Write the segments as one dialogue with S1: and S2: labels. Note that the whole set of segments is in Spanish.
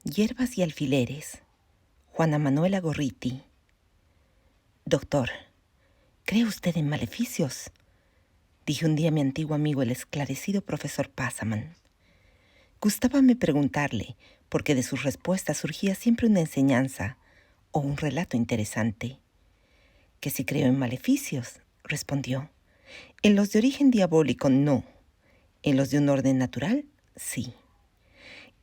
S1: Hierbas y alfileres. Juana Manuela Gorriti. Doctor, ¿cree usted en maleficios? Dije un día a mi antiguo amigo, el esclarecido profesor Passaman. Gustábame preguntarle, porque de sus respuestas surgía siempre una enseñanza o un relato interesante. Que si creo en maleficios, respondió. En los de origen diabólico, no. En los de un orden natural, sí.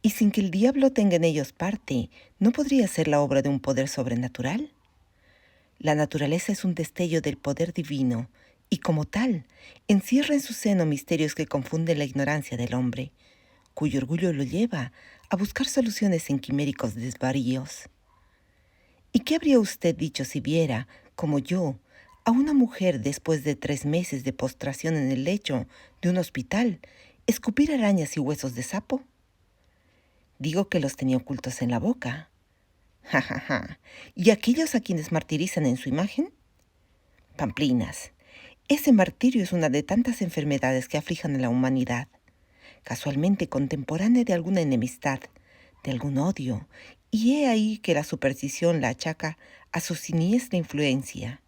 S1: Y sin que el diablo tenga en ellos parte, ¿no podría ser la obra de un poder sobrenatural? La naturaleza es un destello del poder divino, y como tal, encierra en su seno misterios que confunden la ignorancia del hombre, cuyo orgullo lo lleva a buscar soluciones en quiméricos desvaríos. ¿Y qué habría usted dicho si viera, como yo, a una mujer después de 3 meses de postración en el lecho de un hospital, escupir arañas y huesos de sapo? Digo que los tenía ocultos en la boca. Ja, ja, ja. ¿Y aquellos a quienes martirizan en su imagen? Pamplinas. Ese martirio es una de tantas enfermedades que aflijan a la humanidad, casualmente contemporánea de alguna enemistad, de algún odio, y he ahí que la superstición la achaca a su siniestra influencia.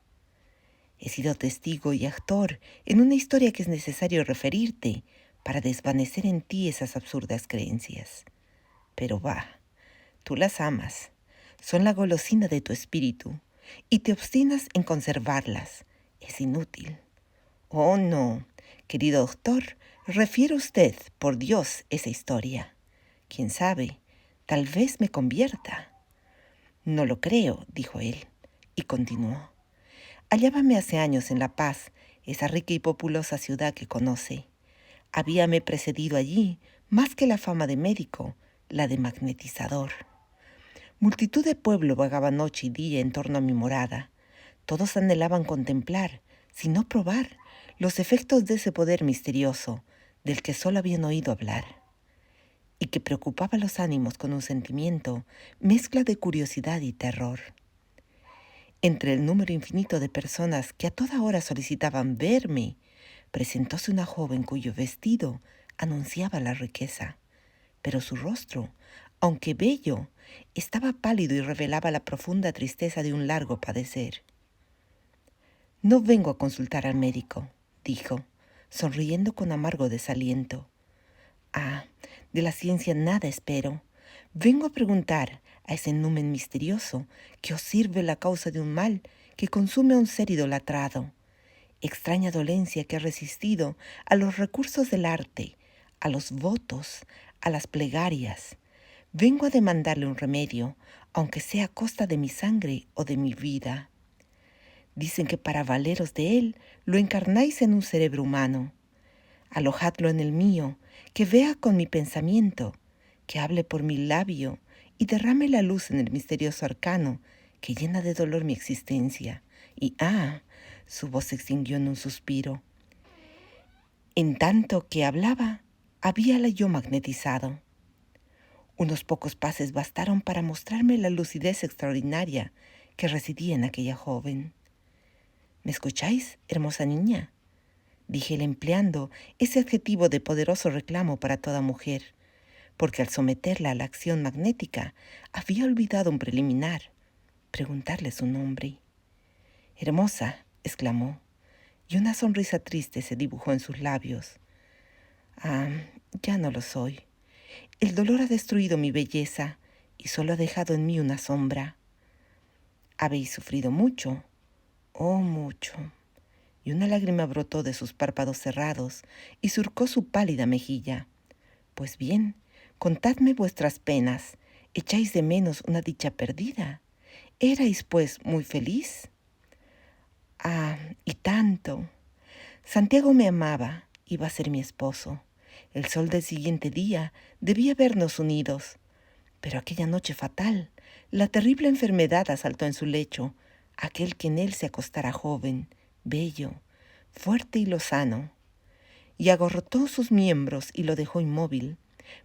S1: He sido testigo y actor en una historia que es necesario referirte para desvanecer en ti esas absurdas creencias. Pero va, tú las amas, son la golosina de tu espíritu, y te obstinas en conservarlas. Es inútil. Oh, no, querido doctor, refiere usted, por Dios, esa historia. Quién sabe, tal vez me convierta. No lo creo, dijo él, y continuó. Hallábame hace años en La Paz, esa rica y populosa ciudad que conoce. Habíame precedido allí, más que la fama de médico, la de magnetizador. Multitud de pueblo vagaba noche y día en torno a mi morada. Todos anhelaban contemplar, si no probar, los efectos de ese poder misterioso, del que solo habían oído hablar, y que preocupaba los ánimos con un sentimiento, mezcla de curiosidad y terror. Entre el número infinito de personas que a toda hora solicitaban verme, presentóse una joven cuyo vestido anunciaba la riqueza, pero su rostro, aunque bello, estaba pálido y revelaba la profunda tristeza de un largo padecer. No vengo a consultar al médico, dijo, sonriendo con amargo desaliento. Ah, de la ciencia nada espero. Vengo a preguntar a ese numen misterioso que os sirve la causa de un mal que consume a un ser idolatrado. Extraña dolencia que ha resistido a los recursos del arte, a los votos, a las plegarias. Vengo a demandarle un remedio, aunque sea a costa de mi sangre o de mi vida. Dicen que para valeros de él lo encarnáis en un cerebro humano. Alojadlo en el mío, que vea con mi pensamiento, que hable por mi labio y derrame la luz en el misterioso arcano que llena de dolor mi existencia. Y su voz se extinguió en un suspiro. En tanto que hablaba, habíala yo magnetizado. Unos pocos pases bastaron para mostrarme la lucidez extraordinaria que residía en aquella joven. ¿Me escucháis, hermosa niña?, díjele empleando ese adjetivo de poderoso reclamo para toda mujer, porque al someterla a la acción magnética había olvidado un preliminar, preguntarle su nombre. Hermosa, exclamó, y una sonrisa triste se dibujó en sus labios. Ya no lo soy. El dolor ha destruido mi belleza y solo ha dejado en mí una sombra. ¿Habéis sufrido mucho? Oh, mucho. Y una lágrima brotó de sus párpados cerrados y surcó su pálida mejilla. Pues bien, contadme vuestras penas. ¿Echáis de menos una dicha perdida? ¿Erais, pues, muy feliz? Y tanto. Santiago me amaba, iba a ser mi esposo. El sol del siguiente día debía vernos unidos. Pero aquella noche fatal, la terrible enfermedad asaltó en su lecho, aquel que en él se acostara joven, bello, fuerte y lozano, y agorrotó sus miembros y lo dejó inmóvil,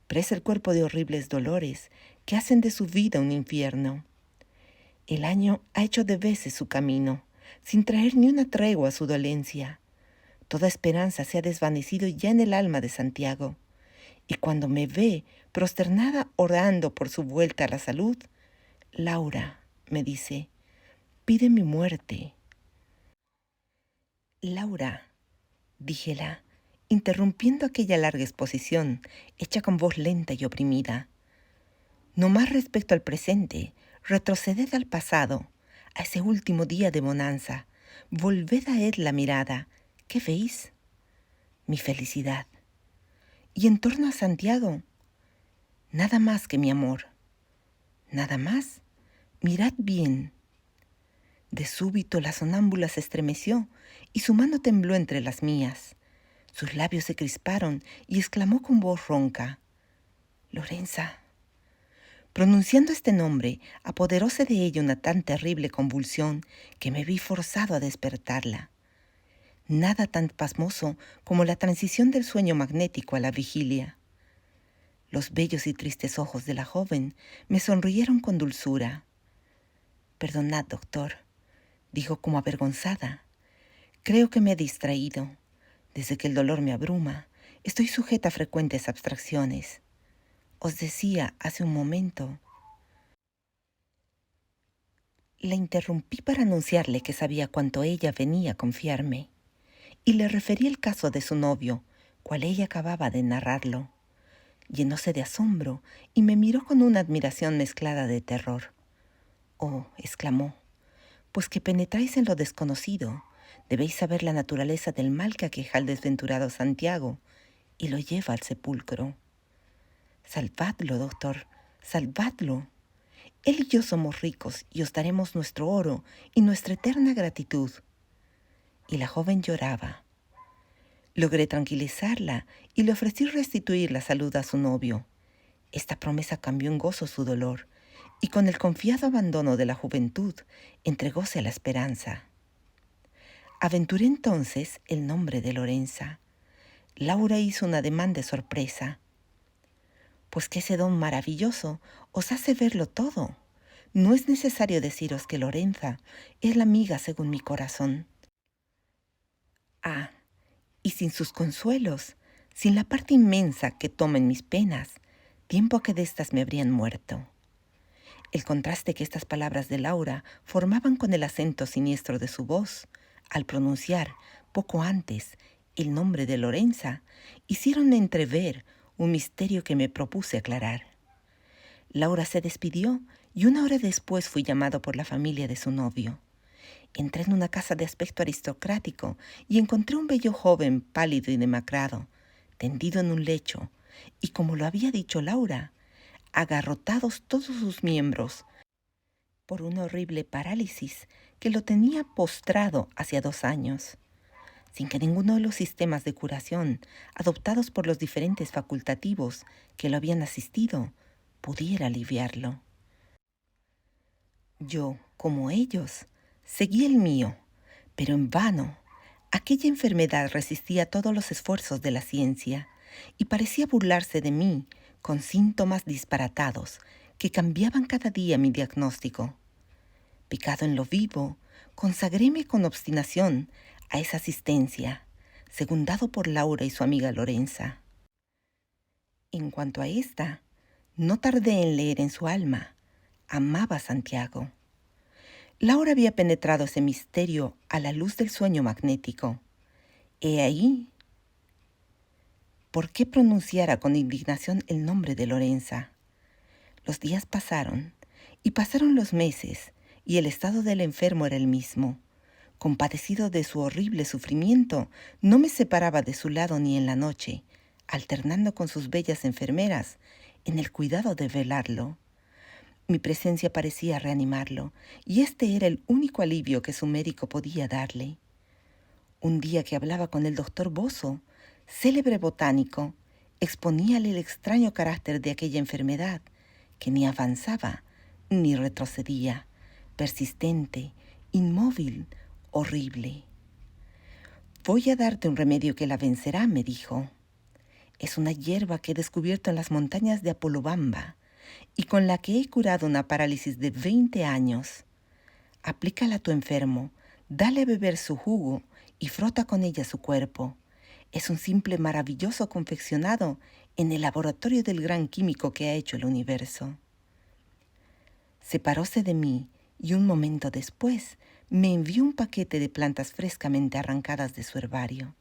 S1: presa el cuerpo de horribles dolores que hacen de su vida un infierno. El año ha hecho de veces su camino, sin traer ni una tregua a su dolencia. Toda esperanza se ha desvanecido ya en el alma de Santiago, y cuando me ve prosternada orando por su vuelta a la salud, Laura, me dice, pide mi muerte. Laura, díjela, interrumpiendo aquella larga exposición, hecha con voz lenta y oprimida. No más respecto al presente, retroceded al pasado, a ese último día de bonanza, volved a él la mirada. ¿Qué veis? Mi felicidad. Y en torno a Santiago, nada más que mi amor. Nada más. Mirad bien. De súbito la sonámbula se estremeció y su mano tembló entre las mías. Sus labios se crisparon y exclamó con voz ronca, «Lorenza». Pronunciando este nombre, apoderóse de ella una tan terrible convulsión que me vi forzado a despertarla. Nada tan pasmoso como la transición del sueño magnético a la vigilia. Los bellos y tristes ojos de la joven me sonrieron con dulzura. «Perdonad, doctor», dijo como avergonzada. «Creo que me he distraído. Desde que el dolor me abruma, estoy sujeta a frecuentes abstracciones. Os decía hace un momento». Le interrumpí para anunciarle que sabía cuánto ella venía a confiarme, y le referí el caso de su novio, cual ella acababa de narrarlo. Llenóse de asombro y me miró con una admiración mezclada de terror. «Oh», exclamó, «pues que penetráis en lo desconocido, debéis saber la naturaleza del mal que aqueja al desventurado Santiago y lo lleva al sepulcro. Salvadlo, doctor, salvadlo. Él y yo somos ricos y os daremos nuestro oro y nuestra eterna gratitud». Y la joven lloraba. Logré tranquilizarla y le ofrecí restituir la salud a su novio. Esta promesa cambió en gozo su dolor, y con el confiado abandono de la juventud entregóse a la esperanza. Aventuré entonces el nombre de Lorenza. Laura hizo un ademán de sorpresa. «Pues que ese don maravilloso os hace verlo todo. No es necesario deciros que Lorenza es la amiga según mi corazón. Ah, y sin sus consuelos, sin la parte inmensa que toman mis penas, tiempo que de éstas me habrían muerto». El contraste que estas palabras de Laura formaban con el acento siniestro de su voz, al pronunciar, poco antes, el nombre de Lorenza, hicieron entrever un misterio que me propuse aclarar. Laura se despidió y una hora después fui llamado por la familia de su novio. Entré en una casa de aspecto aristocrático y encontré un bello joven pálido y demacrado, tendido en un lecho, y como lo había dicho Laura, agarrotados todos sus miembros por una horrible parálisis que lo tenía postrado hacía 2 años, sin que ninguno de los sistemas de curación adoptados por los diferentes facultativos que lo habían asistido pudiera aliviarlo. Yo, como ellos, seguí el mío, pero en vano. Aquella enfermedad resistía todos los esfuerzos de la ciencia y parecía burlarse de mí con síntomas disparatados que cambiaban cada día mi diagnóstico. Picado en lo vivo, consagréme con obstinación a esa asistencia, secundado por Laura y su amiga Lorenza. En cuanto a esta, no tardé en leer en su alma. Amaba a Santiago. Laura había penetrado ese misterio a la luz del sueño magnético. He ahí por qué pronunciara con indignación el nombre de Lorenza. Los días pasaron, y pasaron los meses, y el estado del enfermo era el mismo. Compadecido de su horrible sufrimiento, no me separaba de su lado ni en la noche, alternando con sus bellas enfermeras en el cuidado de velarlo. Mi presencia parecía reanimarlo, y este era el único alivio que su médico podía darle. Un día que hablaba con el doctor Bozo, célebre botánico, exponíale el extraño carácter de aquella enfermedad, que ni avanzaba ni retrocedía, persistente, inmóvil, horrible. «Voy a darte un remedio que la vencerá», me dijo. «Es una hierba que he descubierto en las montañas de Apolobamba y con la que he curado una parálisis de 20 años. Aplícala a tu enfermo, dale a beber su jugo y frota con ella su cuerpo. Es un simple maravilloso confeccionado en el laboratorio del gran químico que ha hecho el universo. Separóse de mí y un momento después me envió un paquete de plantas frescamente arrancadas de su herbario.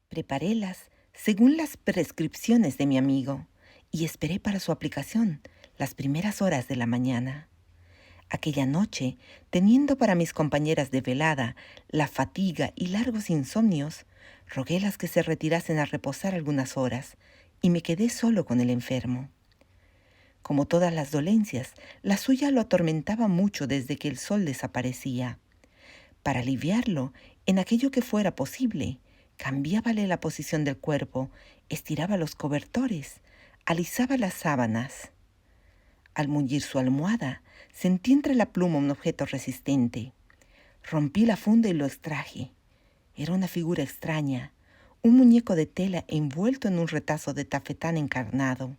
S1: Preparélas según las prescripciones de mi amigo y esperé para su aplicación las primeras horas de la mañana. Aquella noche, teniendo para mis compañeras de velada la fatiga y largos insomnios, roguélas que se retirasen a reposar algunas horas y me quedé solo con el enfermo. Como todas las dolencias, la suya lo atormentaba mucho desde que el sol desaparecía. Para aliviarlo, en aquello que fuera posible, cambiábale la posición del cuerpo, estiraba los cobertores, alisaba las sábanas. Al muñir su almohada, sentí entre la pluma un objeto resistente. Rompí la funda y lo extraje. Era una figura extraña, un muñeco de tela envuelto en un retazo de tafetán encarnado.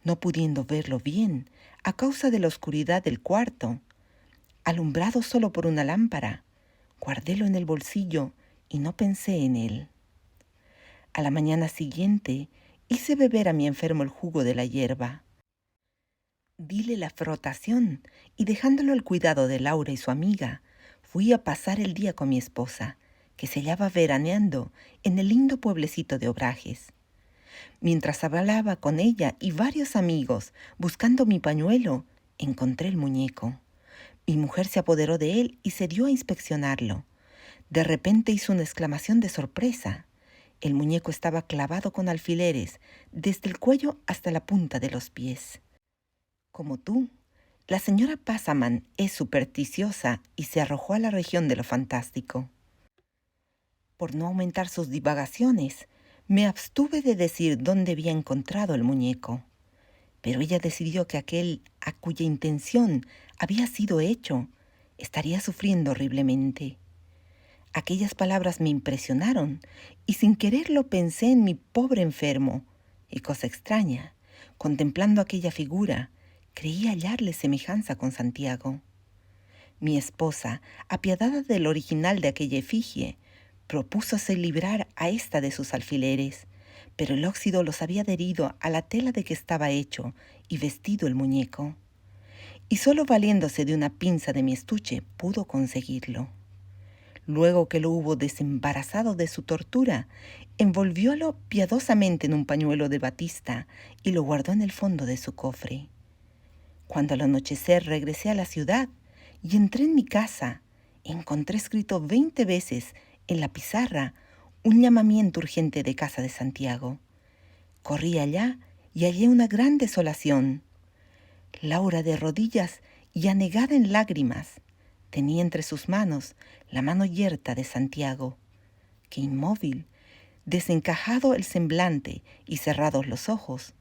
S1: No pudiendo verlo bien, a causa de la oscuridad del cuarto, alumbrado solo por una lámpara, guardélo en el bolsillo y no pensé en él. A la mañana siguiente, hice beber a mi enfermo el jugo de la hierba. Dile la frotación y dejándolo al cuidado de Laura y su amiga, fui a pasar el día con mi esposa, que se hallaba veraneando en el lindo pueblecito de Obrajes. Mientras hablaba con ella y varios amigos buscando mi pañuelo, encontré el muñeco. Mi mujer se apoderó de él y se dio a inspeccionarlo. De repente hizo una exclamación de sorpresa. El muñeco estaba clavado con alfileres, desde el cuello hasta la punta de los pies. Como tú, la señora Passaman es supersticiosa y se arrojó a la región de lo fantástico. Por no aumentar sus divagaciones, me abstuve de decir dónde había encontrado el muñeco, pero ella decidió que aquel a cuya intención había sido hecho estaría sufriendo horriblemente. Aquellas palabras me impresionaron y sin quererlo pensé en mi pobre enfermo, y cosa extraña, contemplando aquella figura, creí hallarle semejanza con Santiago. Mi esposa, apiadada del original de aquella efigie, propúsose librar a ésta de sus alfileres, pero el óxido los había adherido a la tela de que estaba hecho y vestido el muñeco, y solo valiéndose de una pinza de mi estuche pudo conseguirlo. Luego que lo hubo desembarazado de su tortura, envolviólo piadosamente en un pañuelo de batista y lo guardó en el fondo de su cofre. Cuando al anochecer regresé a la ciudad y entré en mi casa, encontré escrito 20 veces en la pizarra un llamamiento urgente de casa de Santiago. Corrí allá y hallé una gran desolación. Laura, de rodillas y anegada en lágrimas, tenía entre sus manos la mano yerta de Santiago, que inmóvil, desencajado el semblante y cerrados los ojos,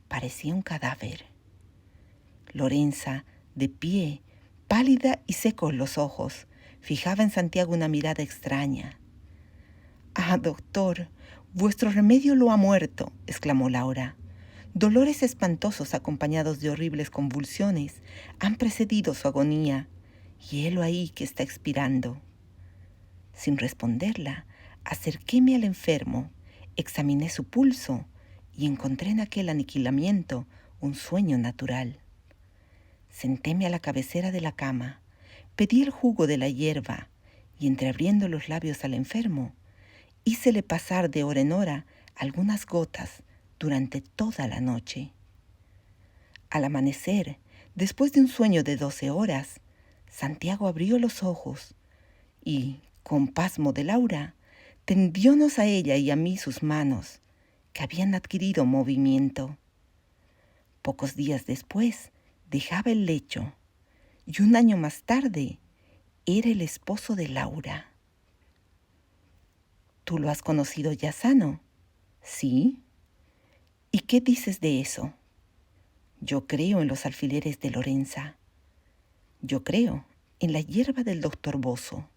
S1: parecía un cadáver. Lorenza, de pie, pálida y secos los ojos, fijaba en Santiago una mirada extraña. «Ah, doctor, vuestro remedio lo ha muerto», exclamó Laura. «Dolores espantosos acompañados de horribles convulsiones han precedido su agonía, y helo ahí que está expirando». Sin responderla, acerquéme al enfermo, examiné su pulso y encontré en aquel aniquilamiento un sueño natural. Sentéme a la cabecera de la cama, pedí el jugo de la hierba y, entreabriendo los labios al enfermo, hícele pasar de hora en hora algunas gotas durante toda la noche. Al amanecer, después de un sueño de 12 horas, Santiago abrió los ojos y, con pasmo de Laura, tendiónos a ella y a mí sus manos, que habían adquirido movimiento. Pocos días después, dejaba el lecho, y un año más tarde, era el esposo de Laura. ¿Tú lo has conocido ya sano? ¿Sí? ¿Y qué dices de eso? Yo creo en los alfileres de Lorenza. Yo creo en la hierba del doctor Bozo.